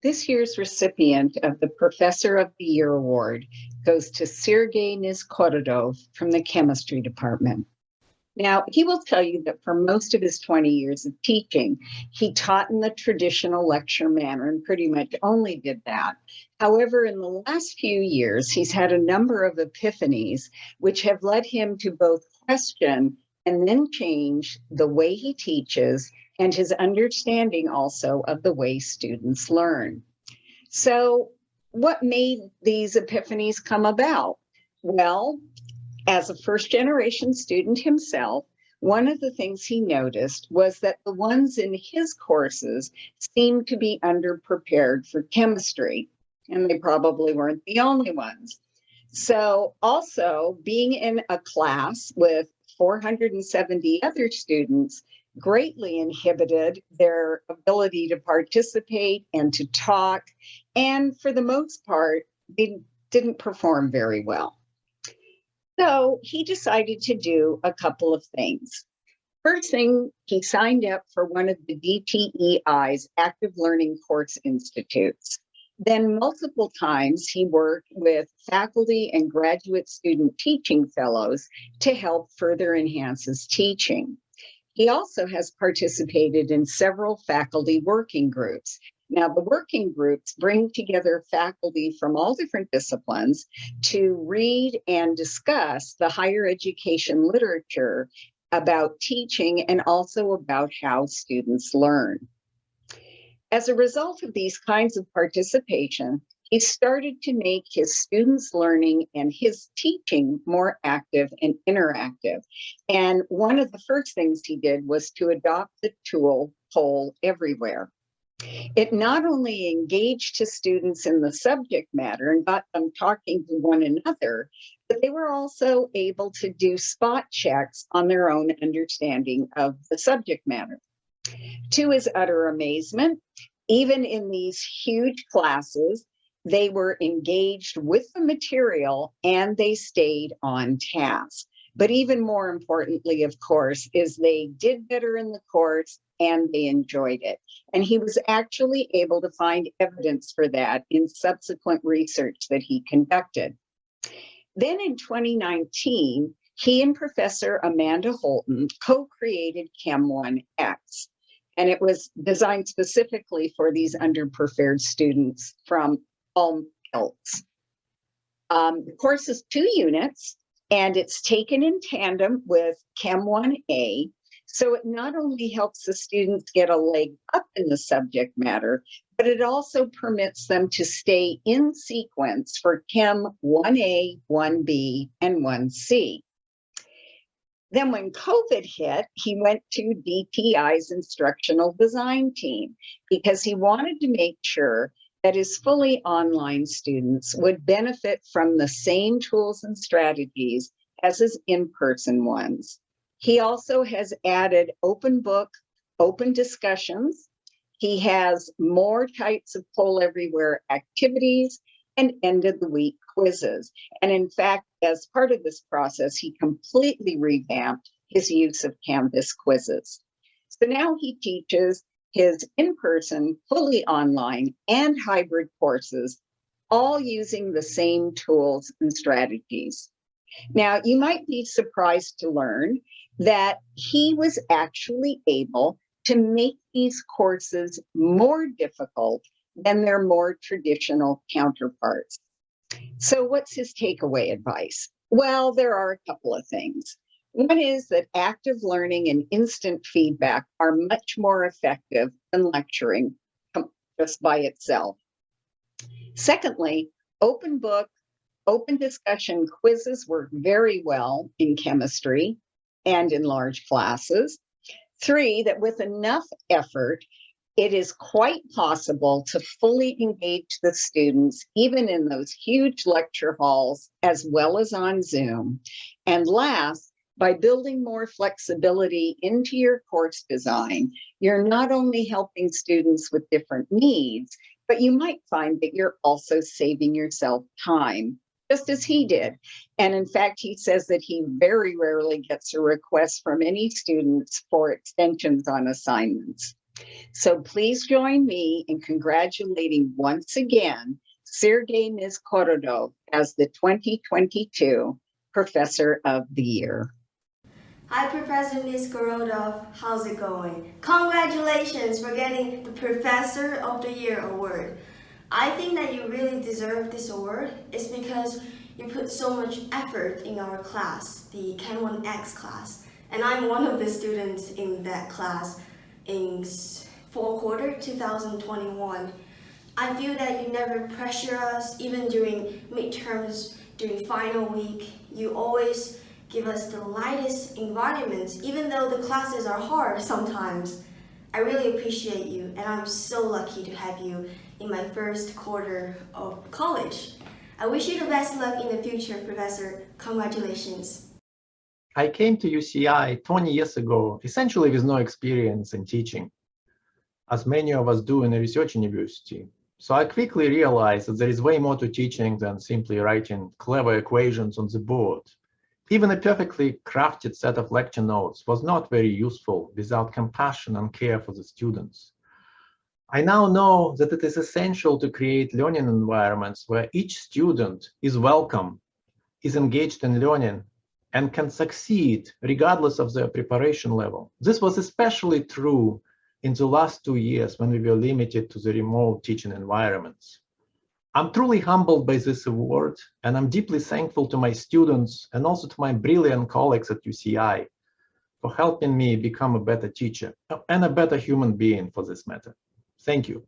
This year's recipient of the Professor of the Year Award goes to Sergei Nizhkorodov from the chemistry department. Now, he will tell you that for most of his 20 years of teaching, he taught in the traditional lecture manner and pretty much only did that. However, in the last few years, he's had a number of epiphanies, which have led him to both question and then change the way he teaches and his understanding also of the way students learn. So, what made these epiphanies come about? Well, as a first-generation student himself, one of the things he noticed was that the ones in his courses seemed to be underprepared for chemistry, and they probably weren't the only ones. So also being in a class with 470 other students greatly inhibited their ability to participate and to talk, and for the most part, they didn't perform very well. So he decided to do a couple of things. First thing, he signed up for one of the DTEI's Active Learning Course Institutes. Then multiple times he worked with faculty and graduate student teaching fellows to help further enhance his teaching. He also has participated in several faculty working groups. Now, the working groups bring together faculty from all different disciplines to read and discuss the higher education literature about teaching and also about how students learn. As a result of these kinds of participation, he started to make his students' learning and his teaching more active and interactive. And one of the first things he did was to adopt the tool Poll Everywhere. It not only engaged his students in the subject matter and got them talking to one another, but they were also able to do spot checks on their own understanding of the subject matter. To his utter amazement, even in these huge classes, they were engaged with the material and they stayed on task. But even more importantly, of course, is they did better in the course and they enjoyed it. And he was actually able to find evidence for that in subsequent research that he conducted. Then in 2019, he and Professor Amanda Holton co-created Chem 1X. And it was designed specifically for these underprepared students from all ilks. The course is 2 units, and it's taken in tandem with Chem 1A. So it not only helps the students get a leg up in the subject matter, but it also permits them to stay in sequence for Chem 1A, 1B, and 1C. Then when COVID hit, he went to DTI's instructional design team because he wanted to make sure that his fully online students would benefit from the same tools and strategies as his in-person ones. He also has added open book, open discussions. He has more types of Poll Everywhere activities and end of the week quizzes. And in fact, as part of this process, he completely revamped his use of Canvas quizzes. So now he teaches his in-person, fully online, and hybrid courses, all using the same tools and strategies. Now, you might be surprised to learn that he was actually able to make these courses more difficult than their more traditional counterparts. So what's his takeaway advice? Well, there are a couple of things. One is that active learning and instant feedback are much more effective than lecturing just by itself. Secondly, open book, open discussion quizzes work very well in chemistry and in large classes. 3, that with enough effort, it is quite possible to fully engage the students, even in those huge lecture halls, as well as on Zoom. And last, by building more flexibility into your course design, you're not only helping students with different needs, but you might find that you're also saving yourself time, just as he did. And in fact, he says that he very rarely gets a request from any students for extensions on assignments. So please join me in congratulating once again Sergei Nizhkorodov as the 2022 Professor of the Year. Hi, Professor Nizhkorodov. How's it going? Congratulations for getting the Professor of the Year award. I think that you really deserve this award. It's because you put so much effort in our class, the Chem 1X class. And I'm one of the students in that class in fall quarter 2021. I feel that you never pressure us, even during midterms, during final week. You always give us the lightest environments, even though the classes are hard sometimes. I really appreciate you, and I'm so lucky to have you in my first quarter of college. I wish you the best luck in the future, Professor. Congratulations. I came to UCI 20 years ago, essentially with no experience in teaching, as many of us do in a research university. So I quickly realized that there is way more to teaching than simply writing clever equations on the board. Even a perfectly crafted set of lecture notes was not very useful without compassion and care for the students. I now know that it is essential to create learning environments where each student is welcome, is engaged in learning, and can succeed regardless of their preparation level. This was especially true in the last 2 years when we were limited to the remote teaching environments. I'm truly humbled by this award, and I'm deeply thankful to my students and also to my brilliant colleagues at UCI for helping me become a better teacher and a better human being for this matter. Thank you.